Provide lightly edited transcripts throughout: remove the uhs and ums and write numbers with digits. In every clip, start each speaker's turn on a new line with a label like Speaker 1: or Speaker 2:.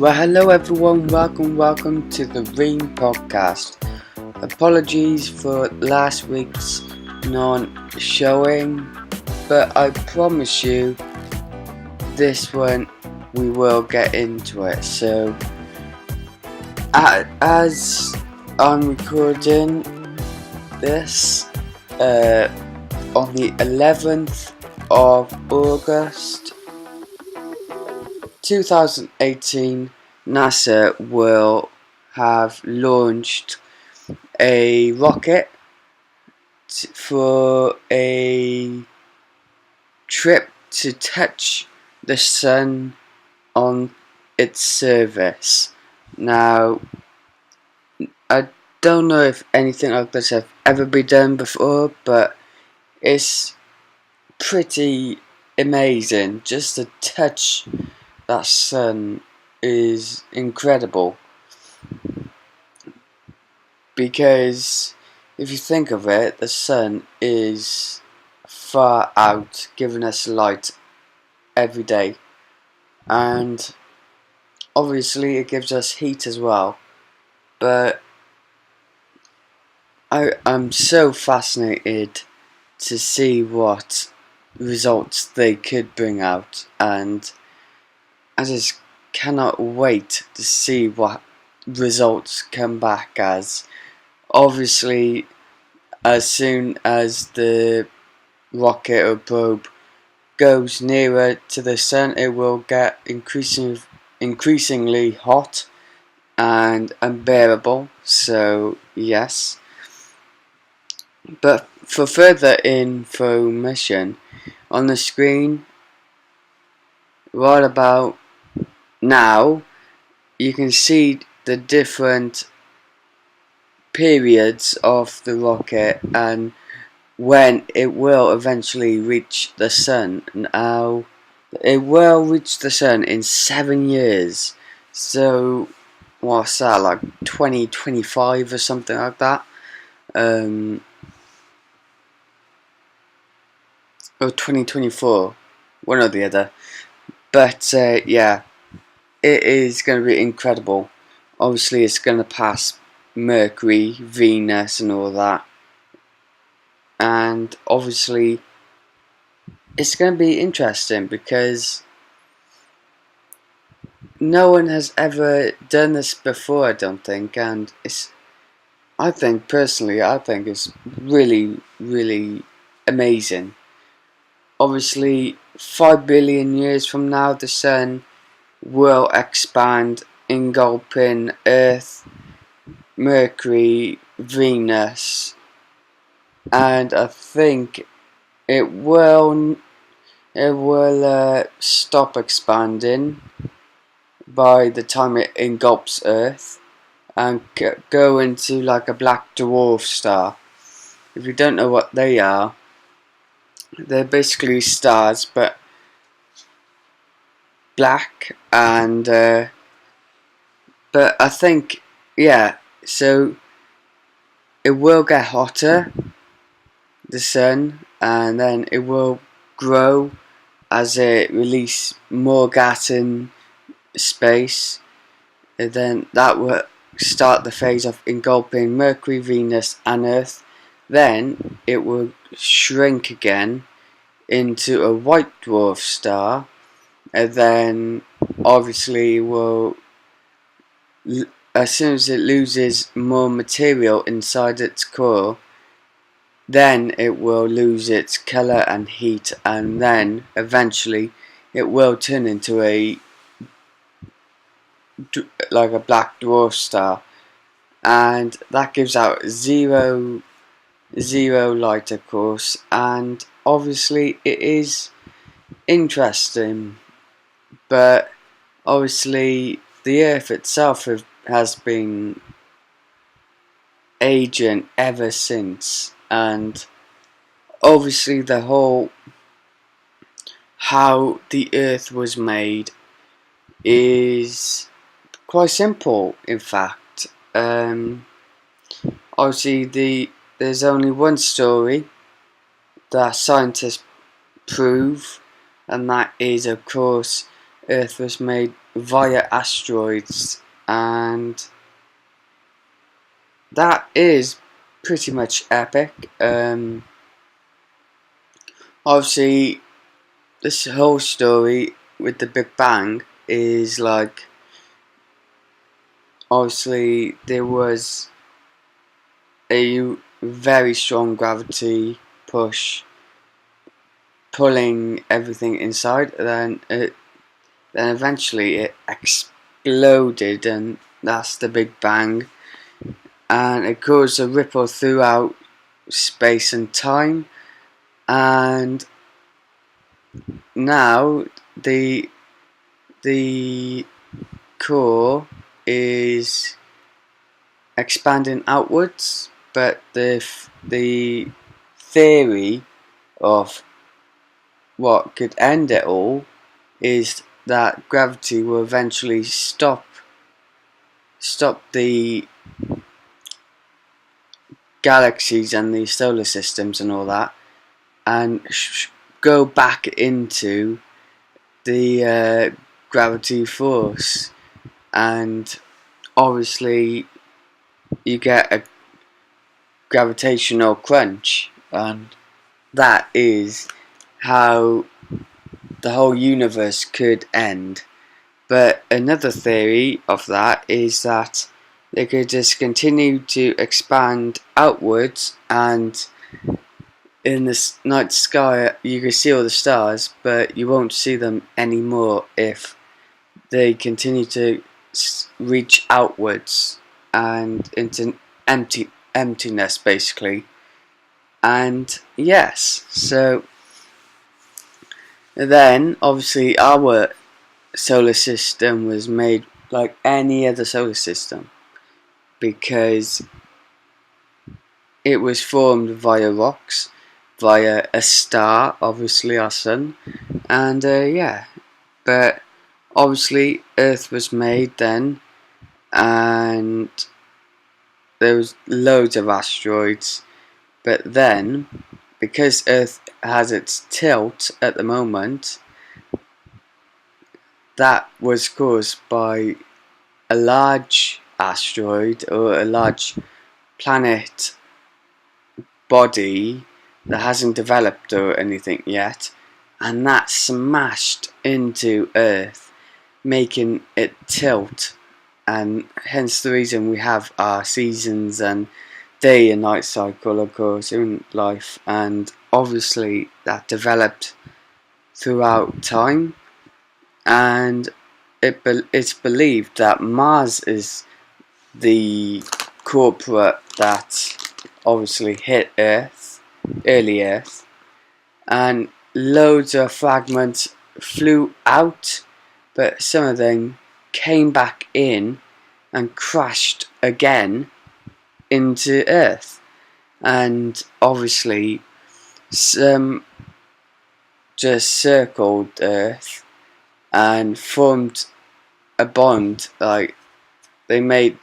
Speaker 1: Well, hello everyone, welcome to the ReaN podcast. Apologies for last week's non-showing, but I promise you this one we will get into it. So, as I'm recording this on the 11th of August 2018, NASA will have launched a rocket for a trip to touch the sun on its surface. Now, I don't know if anything like this has ever been done before, but it's pretty amazing. Just to touch that sun is incredible, because if you think of it, the sun is far out, giving us light every day, and obviously it gives us heat as well. But I'm so fascinated to see what results they could bring out, and I just cannot wait to see what results come back as. Obviously, as soon as the rocket or probe goes nearer to the sun, it will get increasingly hot and unbearable. So yes, but for further information, on the screen right about now, you can see the different periods of the rocket and when it will eventually reach the sun. Now, it will reach the sun in 7 years. So, what's that, like 2025 or something like that? Or 2024, one or the other. But yeah, it is going to be incredible. Obviously, it's going to pass Mercury, Venus, and all that. And obviously, it's going to be interesting because no one has ever done this before, I don't think. And I think it's really, really amazing. Obviously, 5 billion years from now, the sun will expand, engulfing Earth, Mercury, Venus, and I think it will stop expanding by the time it engulfs Earth and go into like a black dwarf star. If you don't know what they are, they're basically stars, but black. And but I think, yeah, so it will get hotter, the sun, and then it will grow as it releases more gas in space, and then that will start the phase of engulfing Mercury, Venus, and Earth. Then it will shrink again into a white dwarf star, and then obviously will, as soon as it loses more material inside its core, then it will lose its colour and heat, and then eventually it will turn into like a black dwarf star, and that gives out zero light, of course. And obviously it is interesting, but obviously the Earth itself has been aging ever since, and obviously the whole how the Earth was made is quite simple, in fact. Obviously there's only one story that scientists prove, and that is, of course, Earth was made via asteroids, and that is pretty much epic. Obviously, this whole story with the Big Bang is like, obviously there was a very strong gravity push pulling everything inside, then eventually it exploded, and that's the Big Bang, and it caused a ripple throughout space and time. And now the core is expanding outwards, but the theory of what could end it all is that gravity will eventually stop the galaxies and the solar systems and all that, and go back into the gravity force, and obviously you get a gravitational crunch, and that is how the whole universe could end. But another theory of that is that they could just continue to expand outwards, and in the night sky you can see all the stars, but you won't see them anymore if they continue to reach outwards and into emptiness, basically. And yes, so then obviously our solar system was made like any other solar system, because it was formed via rocks, via a star, obviously our sun, and yeah, but obviously Earth was made then, and there was loads of asteroids, but then because Earth has its tilt at the moment, that was caused by a large asteroid or a large planet body that hasn't developed or anything yet, and that smashed into Earth, making it tilt, and hence the reason we have our seasons and day and night cycle, of course, in life. And obviously that developed throughout time, and it's believed that Mars is the culprit that obviously hit Earth, early Earth, and loads of fragments flew out, but some of them came back in and crashed again into Earth. And obviously some just circled Earth and formed a bond, like they made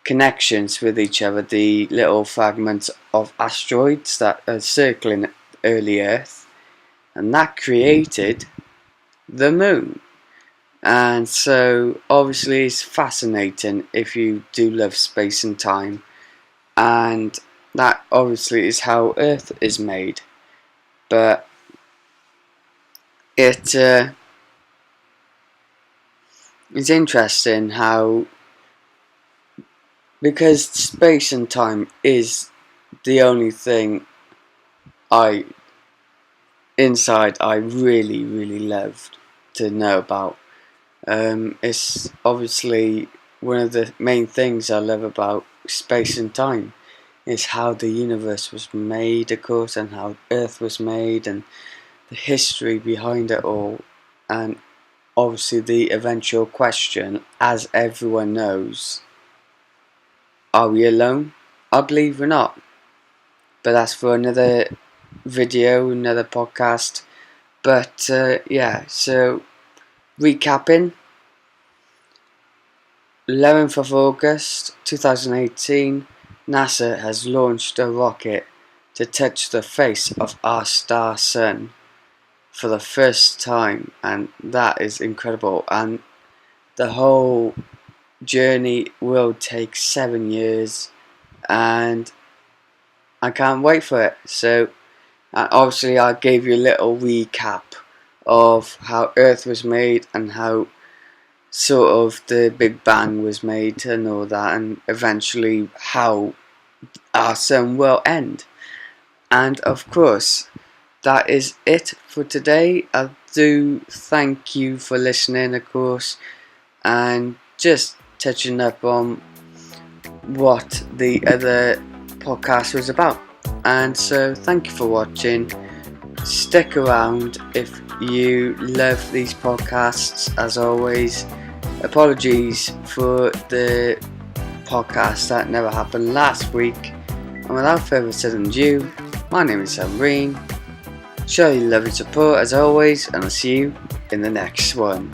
Speaker 1: connections with each other, the little fragments of asteroids that are circling early Earth, and that created the moon. And so obviously it's fascinating if you do love space and time, and that obviously is how Earth is made. But it's interesting how, because space and time is the only thing I really loved to know about. It's obviously one of the main things I love about space and time, is how the universe was made, of course, and how Earth was made, and the history behind it all, and obviously the eventual question, as everyone knows, are we alone? I believe we're not, but that's for another video, another podcast. But yeah, so recapping, 11th of August 2018, NASA has launched a rocket to touch the face of our star sun for the first time, and that is incredible. And the whole journey will take 7 years, and I can't wait for it. So obviously I gave you a little recap of how Earth was made and how sort of the Big Bang was made and all that, and eventually how our sun will end. And of course, that is it for today. I do thank you for listening, of course, and just touching up on what the other podcast was about. And so thank you for watching. Stick around if you love these podcasts. As always, apologies for the podcast that never happened last week. And without further ado, my name is ReaN. Show your love and support as always, and I'll see you in the next one.